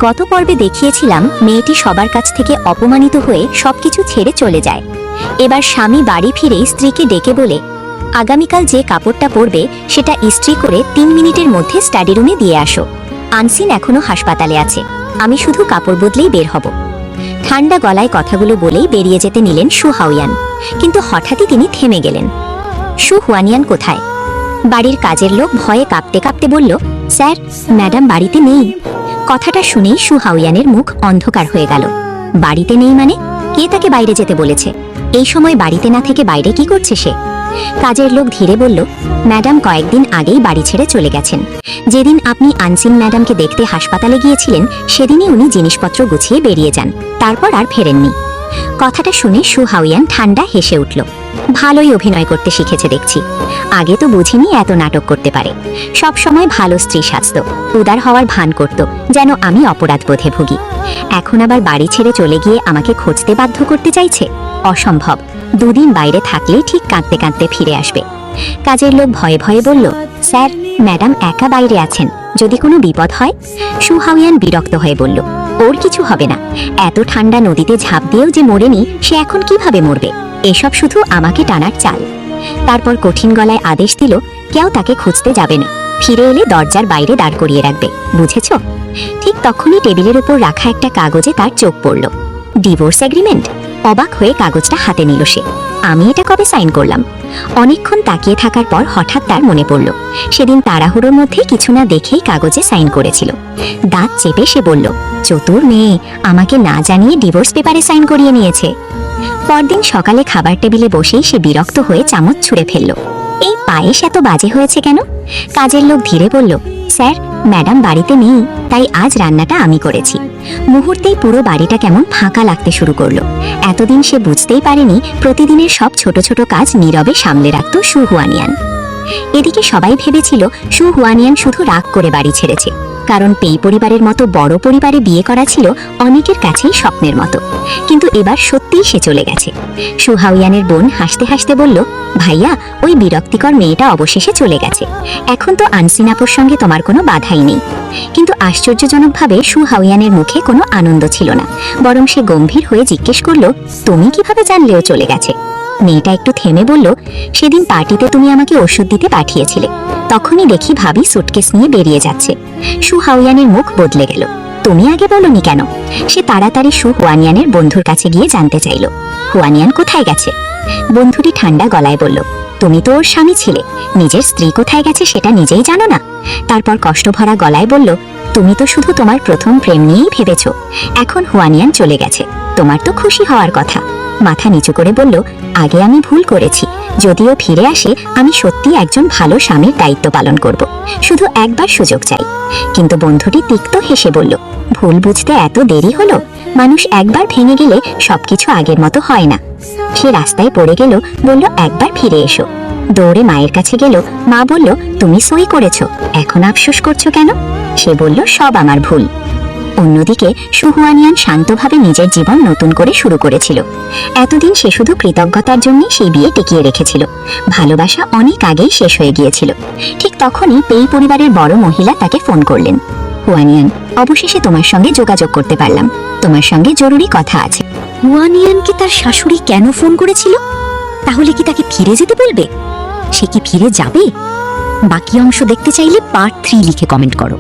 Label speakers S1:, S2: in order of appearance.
S1: গত পর্বে দেখিয়েছিলাম মেয়েটি সবার কাছ থেকে অপমানিত হয়ে সবকিছু ছেড়ে চলে যায়। এবার স্বামী বাড়ি ফিরেই স্ত্রীকে ডেকে বলে, আগামীকাল যে কাপড়টা পরবে সেটা ইস্ত্রি করে ৩ মিনিটের মধ্যে স্টাডি রুমে দিয়ে আসো। আনসিন এখনো হাসপাতালে আছে, আমি শুধু কাপড় বদলেই বের হব। ঠান্ডা গলায় কথাগুলো বলেই বেরিয়ে যেতে নিলেন শু হাওয়ান, কিন্তু হঠাৎই তিনি থেমে গেলেন। শু হুয়ানিয়ান কোথায়? বাড়ির কাজের লোক ভয়ে কাঁপতে কাঁপতে বলল, স্যার, ম্যাডাম বাড়িতে নেই। কথাটা শুনেই শু হাওয়ানের মুখ অন্ধকার হয়ে গেল। বাড়িতে নেই মানে? কে তাকে বাইরে যেতে বলেছে? এই সময় বাড়িতে না থেকে বাইরে কি করছে সে? কাজের লোক ধীরে বলল, ম্যাডাম কয়েকদিন আগেই বাড়ি ছেড়ে চলে গেছেন। যেদিন আপনি আনসিন ম্যাডামকে দেখতে হাসপাতালে গিয়েছিলেন সেদিনই উনি জিনিসপত্র গুছিয়ে বেরিয়ে যান, তারপর আর ফেরেননি। কথাটা শুনে শু হাওয়ান ঠান্ডা হেসে উঠল। ভালোই অভিনয় করতে শিখেছে দেখছি। আগে তো বুঝিনি এত নাটক করতে পারে। সব সময় ভালো স্ত্রী সাজত, উদার হওয়ার ভান করত, যেন আমি অপরাধ বোধে ভুগি। এখন আবার বাড়ি ছেড়ে চলে গিয়ে আমাকে খুঁজতে বাধ্য করতে চাইছে। অসম্ভব। 2 দিন বাইরে থাকলেই ঠিক কাঁদতে কাঁদতে ফিরে আসবে। কাজের লোক ভয়ে ভয়ে বলল, স্যার, ম্যাডাম একা বাইরে আছেন, যদি কোনো বিপদ হয়। শু হাওয়ান বিরক্ত হয়ে বলল, ওর কিছু হবে না। এত ঠান্ডা নদীতে ঝাঁপ দিয়েও যে মরেনি, সে এখন কিভাবে মরবে? এসব শুধু আমাকে টানার চাল। তারপর কঠিন গলায় আদেশ দিল, কেউ তাকে খুঁজতে যাবে না। ফিরে এলে দরজার বাইরে দাঁড় করিয়ে রাখবে, বুঝেছ? ঠিক তখনই টেবিলের উপর রাখা একটা কাগজে তার চোখ পড়ল। Divorce agreement. অবাক হয়ে কাগজটা হাতে নিল সে। আমি এটা কবে সাইন করলাম? অনেকক্ষণ তাকিয়ে থাকার পর হঠাৎ তার মনে পড়ল, সেদিন তাড়াহুড়োর মধ্যে কিছু না দেখেই কাগজে সাইন করেছিল। দাঁত চেপে সে বলল, চতুর মেয়ে, আমাকে না জানিয়ে ডিভোর্স পেপারে সাইন করিয়ে নিয়েছে। পরদিন সকালে খাবার টেবিলে বসেই সে বিরক্ত হয়ে চামচ ছুঁড়ে ফেলল। এই পায়েস এত বাজে হয়েছে কেন? কাজের লোক ধীরে বলল, স্যার, ম্যাডাম বাড়িতে নেই, তাই আজ রান্নাটা আমি করেছি। মুহূর্তেই পুরো বাড়িটা কেমন ফাঁকা লাগতে শুরু করলো। এতদিন সে বুঝতেই পারেনি প্রতিদিনের সব ছোট ছোট কাজ নীরবে সামলে রাখত শু হুয়ানিয়ান। এদিকে সবাই ভেবেছিল শু হুয়ানিয়ান শুধু রাগ করে বাড়ি ছেড়েছে, কারণ পেই পরিবারের মতো বড় পরিবারে বিয়ে করা ছিল অনেকের কাছেই স্বপ্নের মতো। কিন্তু এবার সত্যিই সে চলে গেছে। শু হাওয়ানের বোন হাসতে হাসতে বলল, ভাইয়া, ওই বিরক্তিকর মেয়েটা অবশেষে চলে গেছে। এখন তো আনসিন আপুর সঙ্গে তোমার কোনো বাধাই নেই। কিন্তু আশ্চর্যজনকভাবে শু হাওয়ানের মুখে কোনো আনন্দ ছিল না, বরং সে গম্ভীর হয়ে জিজ্ঞেস করল, তুমি কিভাবে জানলেও চলে গেছে? মেয়েটা একটু থেমে বলল, সেদিন পার্টিতে তুমি আমাকে ওষুধ দিতে পাঠিয়েছিলে, তখনই দেখি ভাবি সুটকেস নিয়ে বেরিয়ে যাচ্ছে। শু হাওয়ানের মুখ বদলে গেল। তুমি আগে বলনি কেন? সে তাড়াতাড়ি শু হুয়ানিয়ানের বন্ধুর কাছে গিয়ে জানতে চাইল, হুয়ানিয়ান কোথায় গেছে? বন্ধুটি ঠান্ডা গলায় বলল, তুমি তো ওর স্বামী ছিলে, নিজের স্ত্রী কোথায় গেছে সেটা নিজেই জানো না? তারপর কষ্টভরা গলায় বলল, তুমি তো শুধু তোমার প্রথম প্রেম নিয়েই ভেবেছ, এখন হুয়ানিয়ান চলে গেছে, তোমার তো খুশি হওয়ার কথা। মাথা নিচু করে বলল, আগে আমি ভুল করেছি, যদিও ফিরে আসে আমি সত্যি একজন ভালো স্বামীর দায়িত্ব পালন করব, শুধু একবার সুযোগ চাই। কিন্তু বন্ধুটি তিক্ত হেসে বলল, ভুল বুঝতে এত দেরি হলো? মানুষ একবার ভেঙে গেলে সবকিছু আগের মতো হয় না। সে রাস্তায় পড়ে গেল, বলল, একবার ফিরে এসো। দৌড়ে মায়ের কাছে গেল। মা বলল, তুমি সই করেছো, এখন আফসোস করছো কেন? সে বলল, সব আমার ভুল। অন্যদিকে শু হুয়ানিয়ান শান্তভাবে নিজের জীবন নতুন করে শুরু করেছিল। এতদিন সে শুধু কৃতজ্ঞতার জন্যই সেই বিয়ে টিকিয়ে রেখেছিল। ভালোবাসা অনেক আগেই শেষ হয়ে গিয়েছিল। ঠিক তখনই পেই পরিবারের বড় মহিলা তাকে ফোন করলেন। হুয়ানিয়ান, অবশেষে তোমার সঙ্গে যোগাযোগ করতে পারলাম, তোমার সঙ্গে জরুরি কথা আছে। হুয়ানিয়ানকে তার শাশুড়ি কেন ফোন করেছিল? তাহলে কি তাকে ফিরে যেতে বলবে? সে কি ফিরে যাবে? বাকি অংশ দেখতে চাইলে পার্ট 3 লিখে কমেন্ট করো।